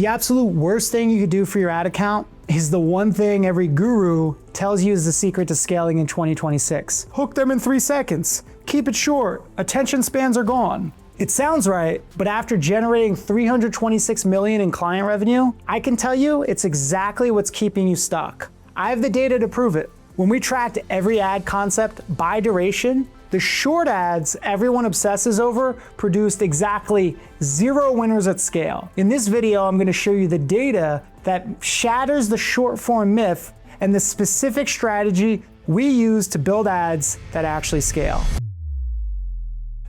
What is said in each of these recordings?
The absolute worst thing you could do for your ad account is the one thing every guru tells you is the secret to scaling in 2026. Hook them in 3 seconds. Keep it short. Attention spans are gone. It sounds right, but after generating $326 million in client revenue, I can tell you it's exactly what's keeping you stuck. I have the data to prove it. When we tracked every ad concept by duration, the short ads everyone obsesses over produced exactly 0 winners at scale. In this video, I'm going to show you the data that shatters the short form myth and the specific strategy we use to build ads that actually scale.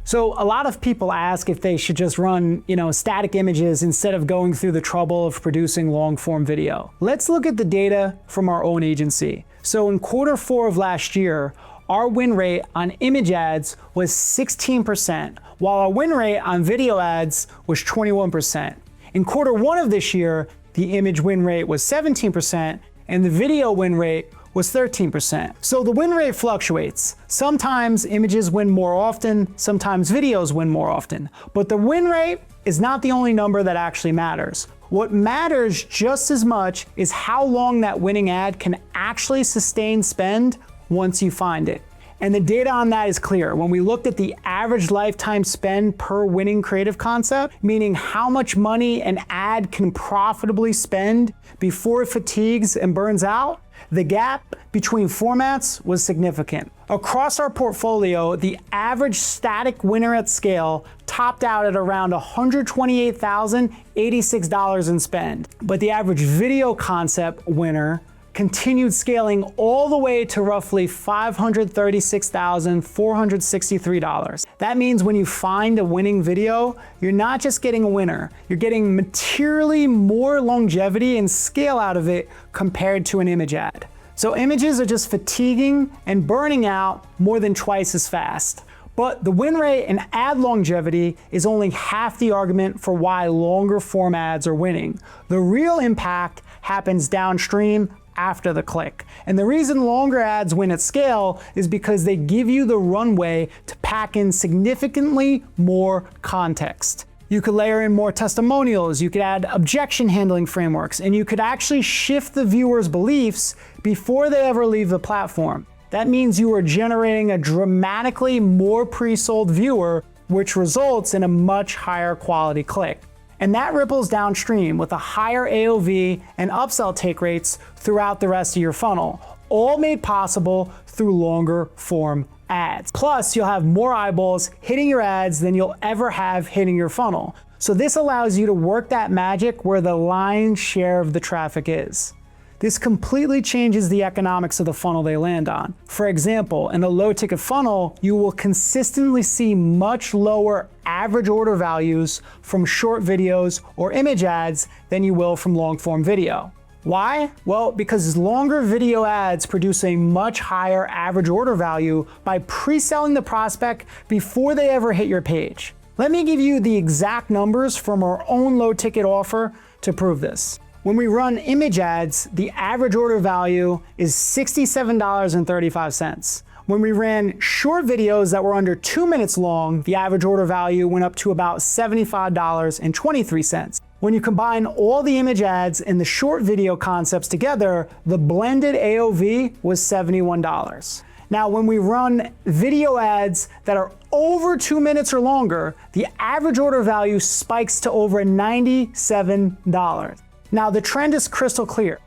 So a lot of people ask if they should just run, static images instead of going through the trouble of producing long form video. Let's look at the data from our own agency. So in Q4 of last year, our win rate on image ads was 16%, while our win rate on video ads was 21%. In Q1 of this year, the image win rate was 17%, and the video win rate was 13%. So the win rate fluctuates. Sometimes images win more often, sometimes videos win more often. But the win rate is not the only number that actually matters. What matters just as much is how long that winning ad can actually sustain spend once you find it. And the data on that is clear. When we looked at the average lifetime spend per winning creative concept, meaning how much money an ad can profitably spend before it fatigues and burns out, the gap between formats was significant. Across our portfolio, the average static winner at scale topped out at around $128,086 in spend. But the average video concept winner continued scaling all the way to roughly $536,463. That means when you find a winning video, you're not just getting a winner, you're getting materially more longevity and scale out of it compared to an image ad. So images are just fatiguing and burning out more than twice as fast. But the win rate and ad longevity is only half the argument for why longer form ads are winning. The real impact happens downstream after the click. And the reason longer ads win at scale is because they give you the runway to pack in significantly more context. You could layer in more testimonials, you could add objection handling frameworks, and you could actually shift the viewer's beliefs before they ever leave the platform. That means you are generating a dramatically more pre-sold viewer, which results in a much higher quality click. And that ripples downstream with a higher AOV and upsell take rates throughout the rest of your funnel, all made possible through longer form ads. Plus, you'll have more eyeballs hitting your ads than you'll ever have hitting your funnel. So this allows you to work that magic where the lion's share of the traffic is. This completely changes the economics of the funnel they land on. For example, in a low ticket funnel, you will consistently see much lower average order values from short videos or image ads than you will from long form video. Why? Well, because longer video ads produce a much higher average order value by pre-selling the prospect before they ever hit your page. Let me give you the exact numbers from our own low ticket offer to prove this. When we run image ads, the average order value is $67.35. When we ran short videos that were under 2 minutes long, the average order value went up to about $75.23. When you combine all the image ads and the short video concepts together, the blended AOV was $71. Now, when we run video ads that are over 2 minutes or longer, the average order value spikes to over $97. Now, the trend is crystal clear.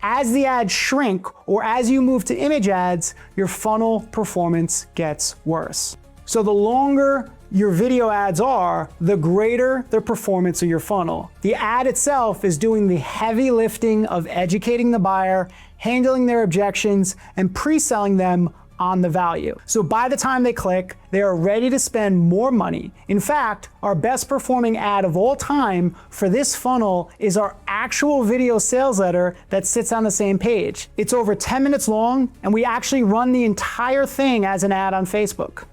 As the ads shrink or as you move to image ads, your funnel performance gets worse. So the longer your video ads are, the greater the performance of your funnel. The ad itself is doing the heavy lifting of educating the buyer, handling their objections, and pre-selling them on the value. So by the time they click, they are ready to spend more money. In fact, our best performing ad of all time for this funnel is our actual video sales letter that sits on the same page. It's over 10 minutes long, and we actually run the entire thing as an ad on Facebook.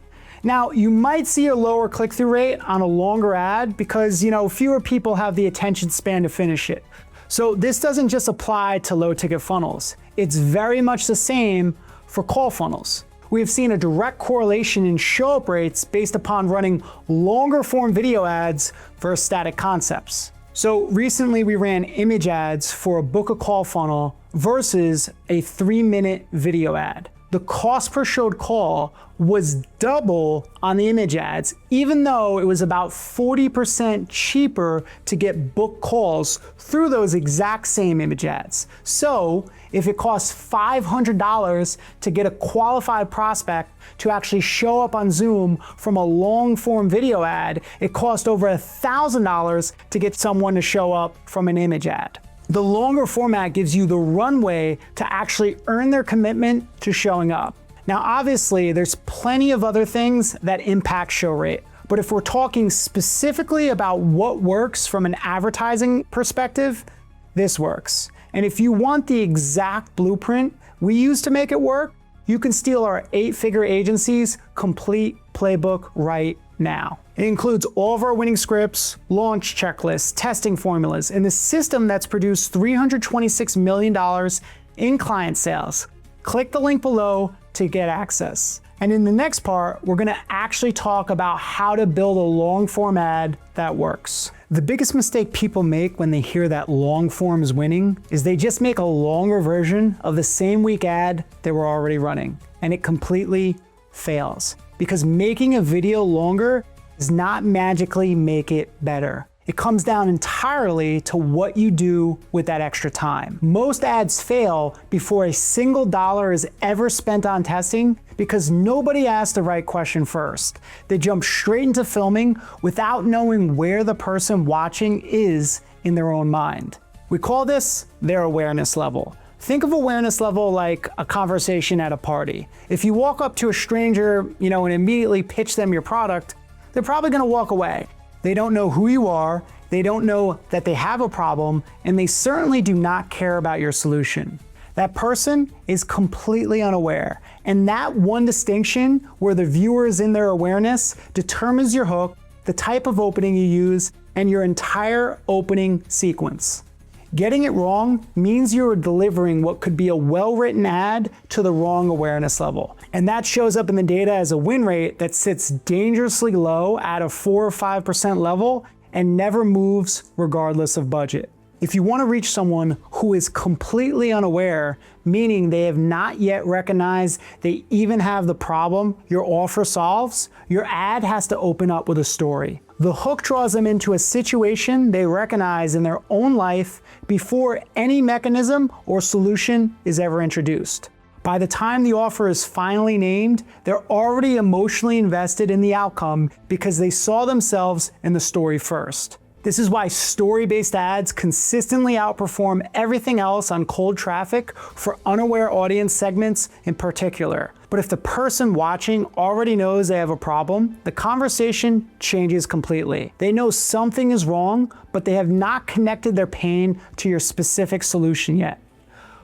Now, you might see a lower click-through rate on a longer ad because, fewer people have the attention span to finish it. So this doesn't just apply to low-ticket funnels. It's very much the same for call funnels. We have seen a direct correlation in show-up rates based upon running longer form video ads versus static concepts. So recently we ran image ads for a book a call funnel versus a 3-minute video ad. The cost per showed call was double on the image ads, even though it was about 40% cheaper to get book calls through those exact same image ads. So if it costs $500 to get a qualified prospect to actually show up on Zoom from a long form video ad, it cost over $1,000 to get someone to show up from an image ad. The longer format gives you the runway to actually earn their commitment to showing up. Now, obviously, there's plenty of other things that impact show rate, but if we're talking specifically about what works from an advertising perspective, this works. And if you want the exact blueprint we use to make it work, you can steal our 8-figure agency's complete playbook right now. It includes all of our winning scripts, launch checklists, testing formulas, and the system that's produced $326 million in client sales. Click the link below to get access. And in the next part, we're gonna actually talk about how to build a long form ad that works. The biggest mistake people make when they hear that long form is winning is they just make a longer version of the same week ad they were already running, and it completely fails. Because making a video longer does not magically make it better. It comes down entirely to what you do with that extra time. Most ads fail before a single dollar is ever spent on testing because nobody asked the right question first. They jump straight into filming without knowing where the person watching is in their own mind. We call this their awareness level. Think of awareness level like a conversation at a party. If you walk up to a stranger, and immediately pitch them your product, they're probably gonna walk away. They don't know who you are, they don't know that they have a problem, and they certainly do not care about your solution. That person is completely unaware, and that one distinction where the viewer is in their awareness determines your hook, the type of opening you use, and your entire opening sequence. Getting it wrong means you're delivering what could be a well-written ad to the wrong awareness level. And that shows up in the data as a win rate that sits dangerously low at a 4 or 5% level and never moves regardless of budget. If you want to reach someone who is completely unaware, meaning they have not yet recognized they even have the problem your offer solves, your ad has to open up with a story. The hook draws them into a situation they recognize in their own life before any mechanism or solution is ever introduced. By the time the offer is finally named, they're already emotionally invested in the outcome because they saw themselves in the story first. This is why story-based ads consistently outperform everything else on cold traffic for unaware audience segments in particular. But if the person watching already knows they have a problem, the conversation changes completely. They know something is wrong, but they have not connected their pain to your specific solution yet.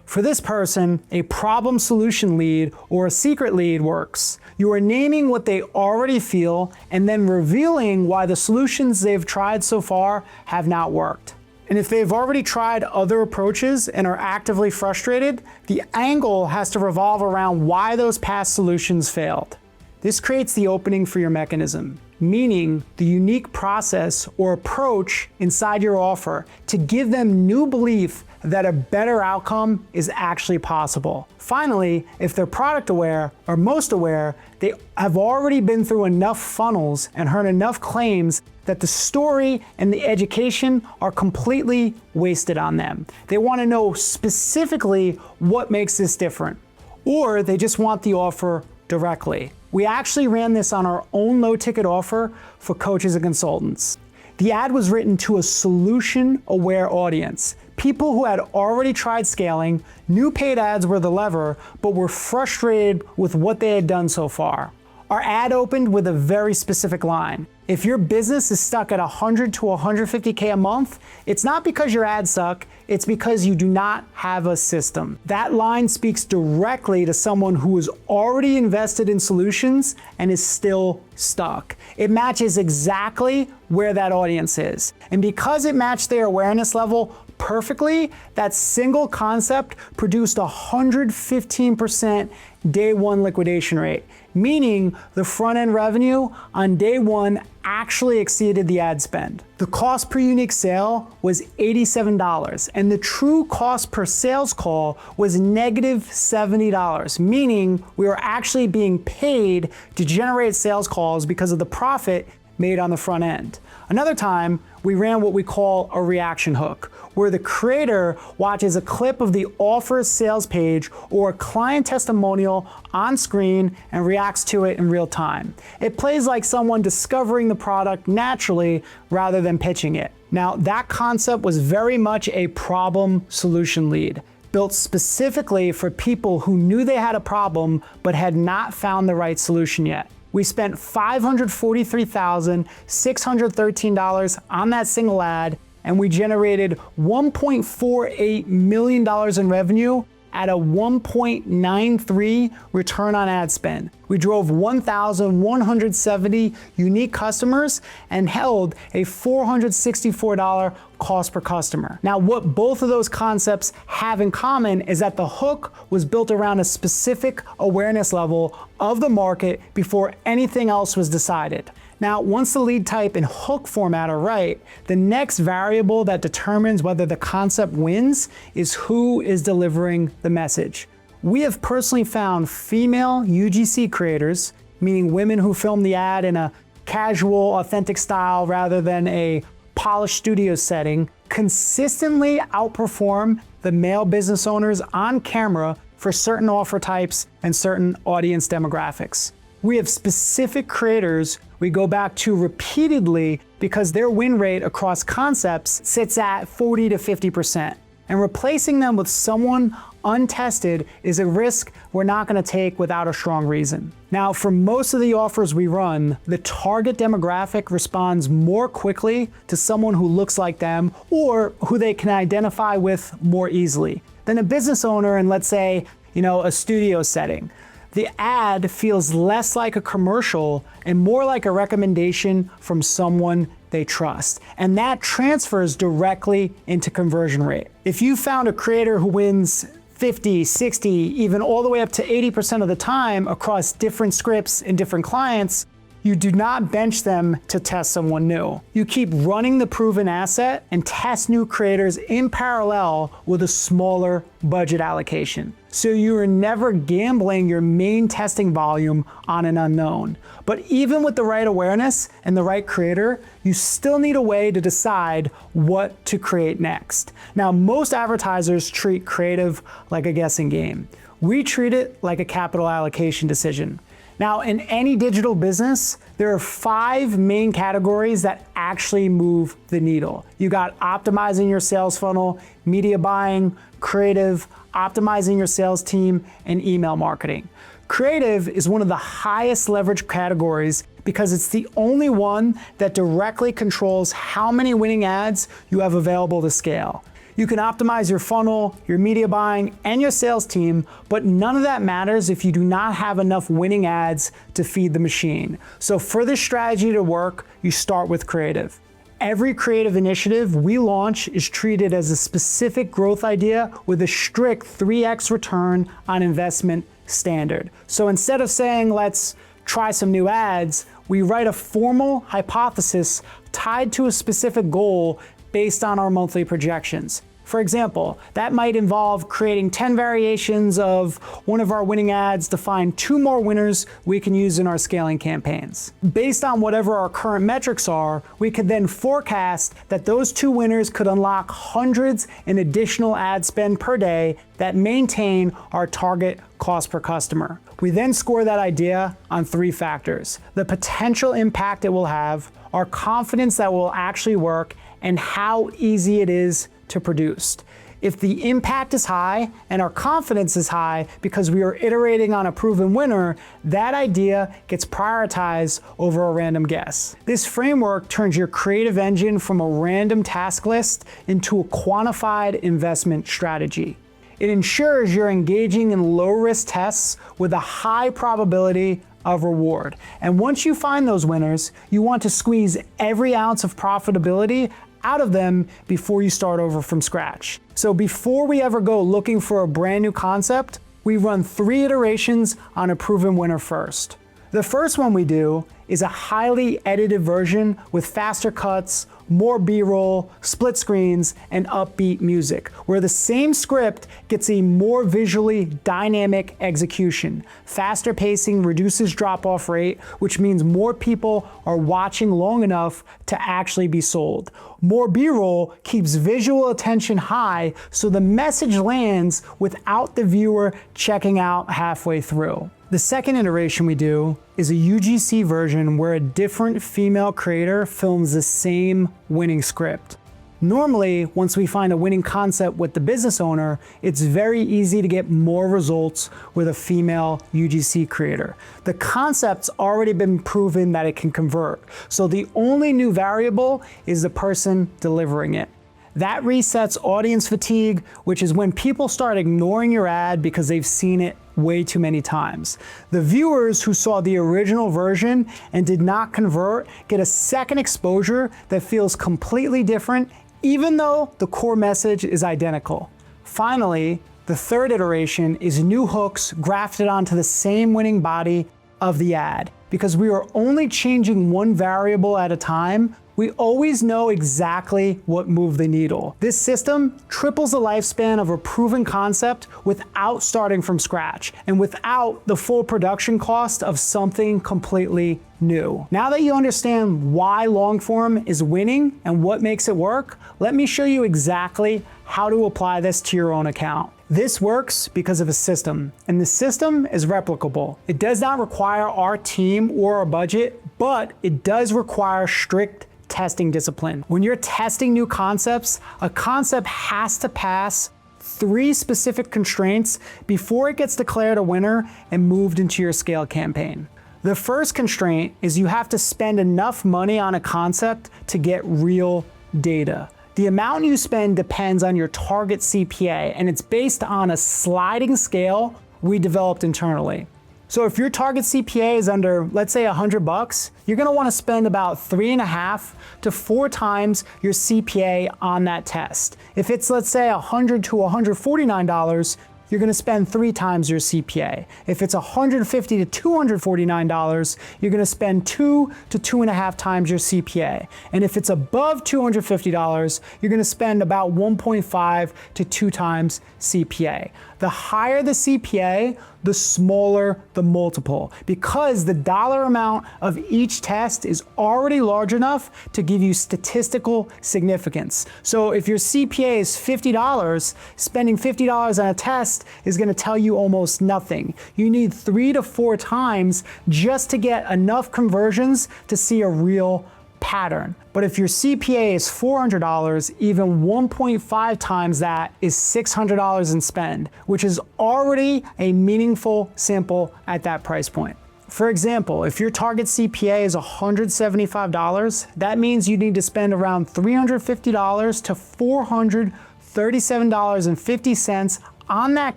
For this person, a problem solution lead or a secret lead works. You are naming what they already feel and then revealing why the solutions they've tried so far have not worked. And if they've already tried other approaches and are actively frustrated, the angle has to revolve around why those past solutions failed. This creates the opening for your mechanism, meaning the unique process or approach inside your offer to give them new belief that a better outcome is actually possible. Finally, if they're product aware or most aware, they have already been through enough funnels and heard enough claims that the story and the education are completely wasted on them. They want to know specifically what makes this different, or they just want the offer directly. We actually ran this on our own low-ticket offer for coaches and consultants. The ad was written to a solution-aware audience, people who had already tried scaling, knew paid ads were the lever, but were frustrated with what they had done so far. Our ad opened with a very specific line. If your business is stuck at 100 to 150K a month, it's not because your ads suck, it's because you do not have a system. That line speaks directly to someone who is already invested in solutions and is still stuck. It matches exactly where that audience is. And because it matched their awareness level perfectly, that single concept produced a 115% day one liquidation rate, meaning the front end revenue on day one actually exceeded the ad spend. The cost per unique sale was $87, and the true cost per sales call was negative $70, meaning we were actually being paid to generate sales calls because of the profit made on the front end. Another time, we ran what we call a reaction hook, where the creator watches a clip of the offer sales page or a client testimonial on screen and reacts to it in real time. It plays like someone discovering the product naturally rather than pitching it. Now, that concept was very much a problem solution lead, built specifically for people who knew they had a problem but had not found the right solution yet. We spent $543,613 on that single ad, and we generated $1.48 million in revenue at a 1.93 return on ad spend. We drove 1,170 unique customers and held a $464 cost per customer. Now, what both of those concepts have in common is that the hook was built around a specific awareness level of the market before anything else was decided. Now, once the lead type and hook format are right, the next variable that determines whether the concept wins is who is delivering the message. We have personally found female UGC creators, meaning women who film the ad in a casual, authentic style rather than a polished studio setting, consistently outperform the male business owners on camera for certain offer types and certain audience demographics. We have specific creators we go back to repeatedly because their win rate across concepts sits at 40 to 50%. And replacing them with someone untested is a risk we're not going to take without a strong reason. Now, for most of the offers we run, the target demographic responds more quickly to someone who looks like them or who they can identify with more easily than a business owner in, let's say, a studio setting. The ad feels less like a commercial and more like a recommendation from someone they trust. And that transfers directly into conversion rate. If you found a creator who wins 50, 60, even all the way up to 80% of the time across different scripts and different clients, you do not bench them to test someone new. You keep running the proven asset and test new creators in parallel with a smaller budget allocation. So you are never gambling your main testing volume on an unknown. But even with the right awareness and the right creator, you still need a way to decide what to create next. Now, most advertisers treat creative like a guessing game. We treat it like a capital allocation decision. Now, in any digital business, there are 5 main categories that actually move the needle. You got optimizing your sales funnel, media buying, creative, optimizing your sales team, and email marketing. Creative is one of the highest leverage categories because it's the only one that directly controls how many winning ads you have available to scale. You can optimize your funnel, your media buying, and your sales team, but none of that matters if you do not have enough winning ads to feed the machine. So for this strategy to work, you start with creative. Every creative initiative we launch is treated as a specific growth idea with a strict 3x return on investment standard. So instead of saying, let's try some new ads, we write a formal hypothesis tied to a specific goal based on our monthly projections. For example, that might involve creating 10 variations of one of our winning ads to find 2 more winners we can use in our scaling campaigns. Based on whatever our current metrics are, we could then forecast that those 2 winners could unlock hundreds in additional ad spend per day that maintain our target cost per customer. We then score that idea on 3 factors: the potential impact it will have, our confidence that it will actually work, and how easy it is to produce. If the impact is high and our confidence is high because we are iterating on a proven winner, that idea gets prioritized over a random guess. This framework turns your creative engine from a random task list into a quantified investment strategy. It ensures you're engaging in low-risk tests with a high probability of reward. And once you find those winners, you want to squeeze every ounce of profitability out of them before you start over from scratch. So before we ever go looking for a brand new concept, we run 3 iterations on a proven winner first. The first one we do is a highly edited version with faster cuts, more B-roll, split screens, and upbeat music, where the same script gets a more visually dynamic execution. Faster pacing reduces drop-off rate, which means more people are watching long enough to actually be sold. More B-roll keeps visual attention high, so the message lands without the viewer checking out halfway through. The second iteration we do is a UGC version where a different female creator films the same winning script. Normally, once we find a winning concept with the business owner, it's very easy to get more results with a female UGC creator. The concept's already been proven that it can convert, so the only new variable is the person delivering it. That resets audience fatigue, which is when people start ignoring your ad because they've seen it way too many times. The viewers who saw the original version and did not convert get a second exposure that feels completely different, even though the core message is identical. Finally, the third iteration is new hooks grafted onto the same winning body of the ad. Because we are only changing one variable at a time, we always know exactly what moved the needle. This system triples the lifespan of a proven concept without starting from scratch and without the full production cost of something completely new. Now that you understand why long form is winning and what makes it work, let me show you exactly how to apply this to your own account. This works because of a system, and the system is replicable. It does not require our team or our budget, but it does require strict testing discipline. When you're testing new concepts, a concept has to pass 3 specific constraints before it gets declared a winner and moved into your scale campaign. The first constraint is you have to spend enough money on a concept to get real data. The amount you spend depends on your target CPA, and it's based on a sliding scale we developed internally. So if your target CPA is under, let's say $100, you're gonna wanna spend about 3.5 to 4 times your CPA on that test. If it's, let's say, $100 to $149, you're gonna spend 3 times your CPA. If it's $150 to $249, you're gonna spend 2 to 2.5 times your CPA. And if it's above $250, you're gonna spend about 1.5 to 2 times CPA. The higher the CPA, the smaller the multiple, because the dollar amount of each test is already large enough to give you statistical significance. So if your CPA is $50, spending $50 on a test is gonna tell you almost nothing. You need 3 to 4 times just to get enough conversions to see a real pattern. But if your CPA is $400, even 1.5 times that is $600 in spend, which is already a meaningful sample at that price point. For example, if your target CPA is $175, that means you need to spend around $350 to $437.50 on that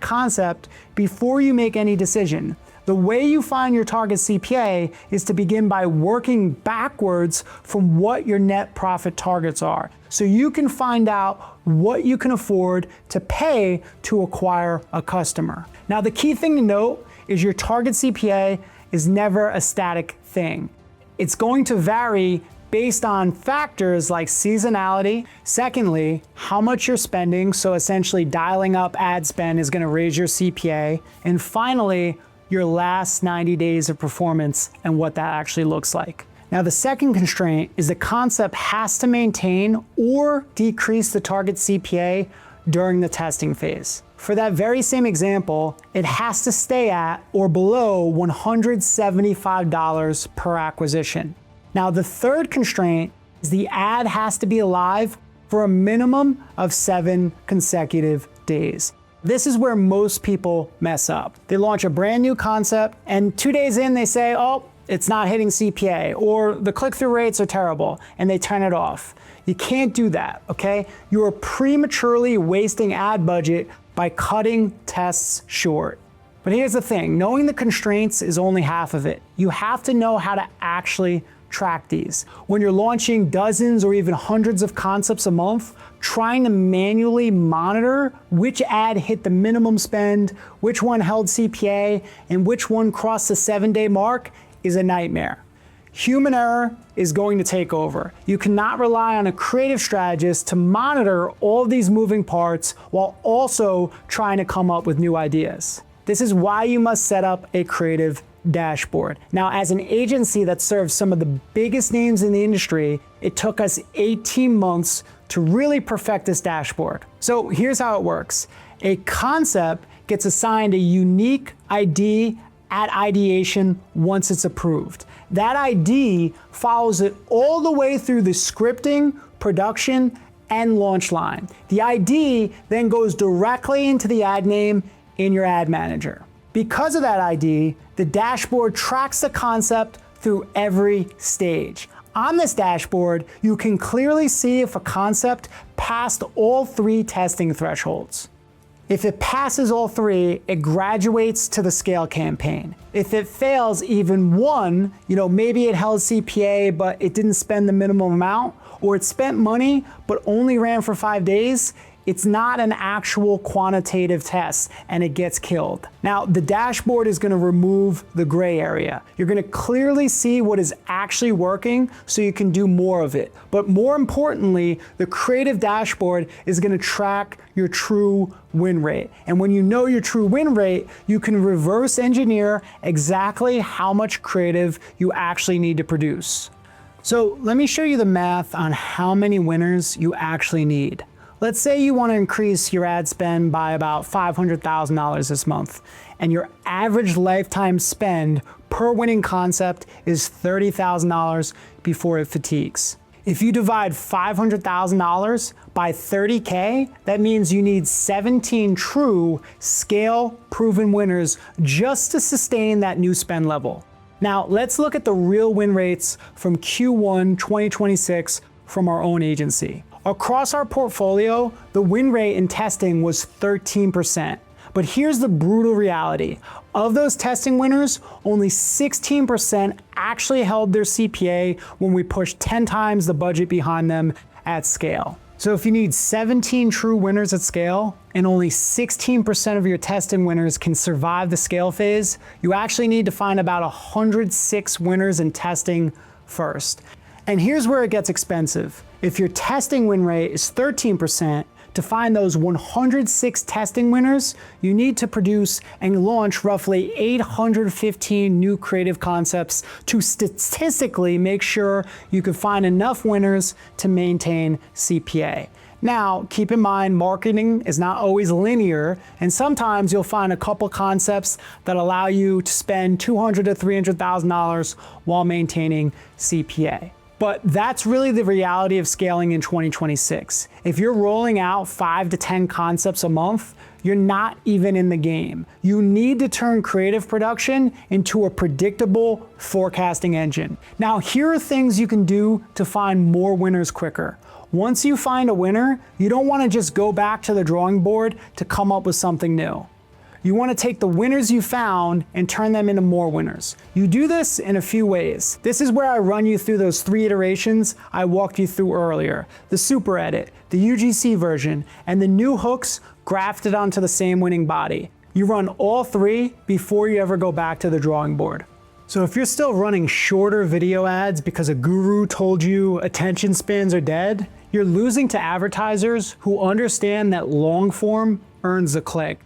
concept before you make any decision. The way you find your target CPA is to begin by working backwards from what your net profit targets are, so you can find out what you can afford to pay to acquire a customer. Now, the key thing to note is your target CPA is never a static thing. It's going to vary based on factors like seasonality. Secondly, how much you're spending, so essentially dialing up ad spend is gonna raise your CPA. And finally, your last 90 days of performance and what that actually looks like. Now, the second constraint is the concept has to maintain or decrease the target CPA during the testing phase. For that very same example, it has to stay at or below $175 per acquisition. Now, the third constraint is the ad has to be alive for a minimum of 7 consecutive days. This is where most people mess up. They launch a brand new concept, and 2 days in they say, oh, it's not hitting CPA, or the click-through rates are terrible, and they turn it off. You can't do that, okay? You are prematurely wasting ad budget by cutting tests short. But here's the thing, knowing the constraints is only half of it. You have to know how to actually track these. When you're launching dozens or even hundreds of concepts a month, trying to manually monitor which ad hit the minimum spend, which one held CPA, and which one crossed the 7-day mark is a nightmare. Human error is going to take over. You cannot rely on a creative strategist to monitor all of these moving parts while also trying to come up with new ideas. This is why you must set up a creative dashboard. Now, as an agency that serves some of the biggest names in the industry, it took us 18 months to really perfect this dashboard. So here's how it works. A concept gets assigned a unique ID at ideation once it's approved. That ID follows it all the way through the scripting, production, and launch line. The ID then goes directly into the ad name in your ad manager. Because of that ID, the dashboard tracks the concept through every stage. On this dashboard, you can clearly see if a concept passed all 3 testing thresholds. If it passes all 3, it graduates to the scale campaign. If it fails even one, maybe it held CPA, but it didn't spend the minimum amount, or it spent money, but only ran for 5 days, it's not an actual quantitative test and it gets killed. Now, the dashboard is gonna remove the gray area. You're gonna clearly see what is actually working so you can do more of it. But more importantly, the creative dashboard is gonna track your true win rate. And when you know your true win rate, you can reverse engineer exactly how much creative you actually need to produce. So let me show you the math on how many winners you actually need. Let's say you want to increase your ad spend by about $500,000 this month, and your average lifetime spend per winning concept is $30,000 before it fatigues. If you divide $500,000 by 30K, that means you need 17 true scale-proven winners just to sustain that new spend level. Now, let's look at the real win rates from Q1 2026 from our own agency. Across our portfolio, the win rate in testing was 13%. But here's the brutal reality. Of those testing winners, only 16% actually held their CPA when we pushed 10 times the budget behind them at scale. So if you need 17 true winners at scale, and only 16% of your testing winners can survive the scale phase, you actually need to find about 106 winners in testing first. And here's where it gets expensive. If your testing win rate is 13%, to find those 106 testing winners, you need to produce and launch roughly 815 new creative concepts to statistically make sure you can find enough winners to maintain CPA. Now, keep in mind, marketing is not always linear, and sometimes you'll find a couple concepts that allow you to spend $200,000 to $300,000 while maintaining CPA. But that's really the reality of scaling in 2026. If you're rolling out 5 to 10 concepts a month, you're not even in the game. You need to turn creative production into a predictable forecasting engine. Now, here are things you can do to find more winners quicker. Once you find a winner, you don't want to just go back to the drawing board to come up with something new. You want to take the winners you found and turn them into more winners. You do this in a few ways. This is where I run you through those 3 iterations I walked you through earlier. The super edit, the UGC version, and the new hooks grafted onto the same winning body. You run all 3 before you ever go back to the drawing board. So if you're still running shorter video ads because a guru told you attention spans are dead, you're losing to advertisers who understand that long form earns a click.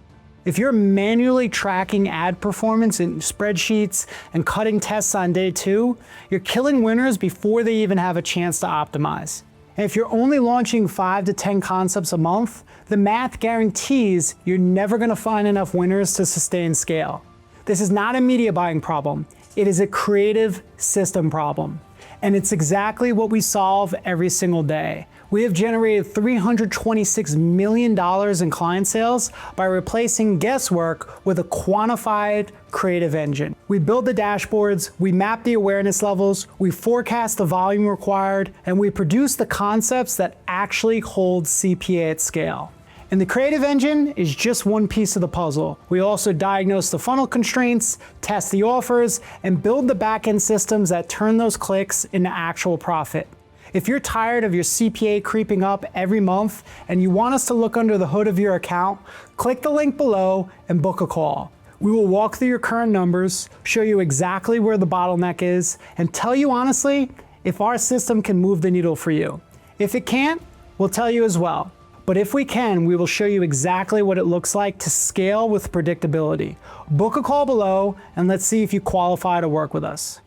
If you're manually tracking ad performance in spreadsheets and cutting tests on day 2, you're killing winners before they even have a chance to optimize. And if you're only launching 5 to 10 concepts a month, the math guarantees you're never gonna find enough winners to sustain scale. This is not a media buying problem. It is a creative system problem. And it's exactly what we solve every single day. We have generated $326 million in client sales by replacing guesswork with a quantified creative engine. We build the dashboards, we map the awareness levels, we forecast the volume required, and we produce the concepts that actually hold CPA at scale. And the creative engine is just one piece of the puzzle. We also diagnose the funnel constraints, test the offers, and build the back-end systems that turn those clicks into actual profit. If you're tired of your CPA creeping up every month and you want us to look under the hood of your account, click the link below and book a call. We will walk through your current numbers, show you exactly where the bottleneck is, and tell you honestly if our system can move the needle for you. If it can't, we'll tell you as well. But if we can, we will show you exactly what it looks like to scale with predictability. Book a call below and let's see if you qualify to work with us.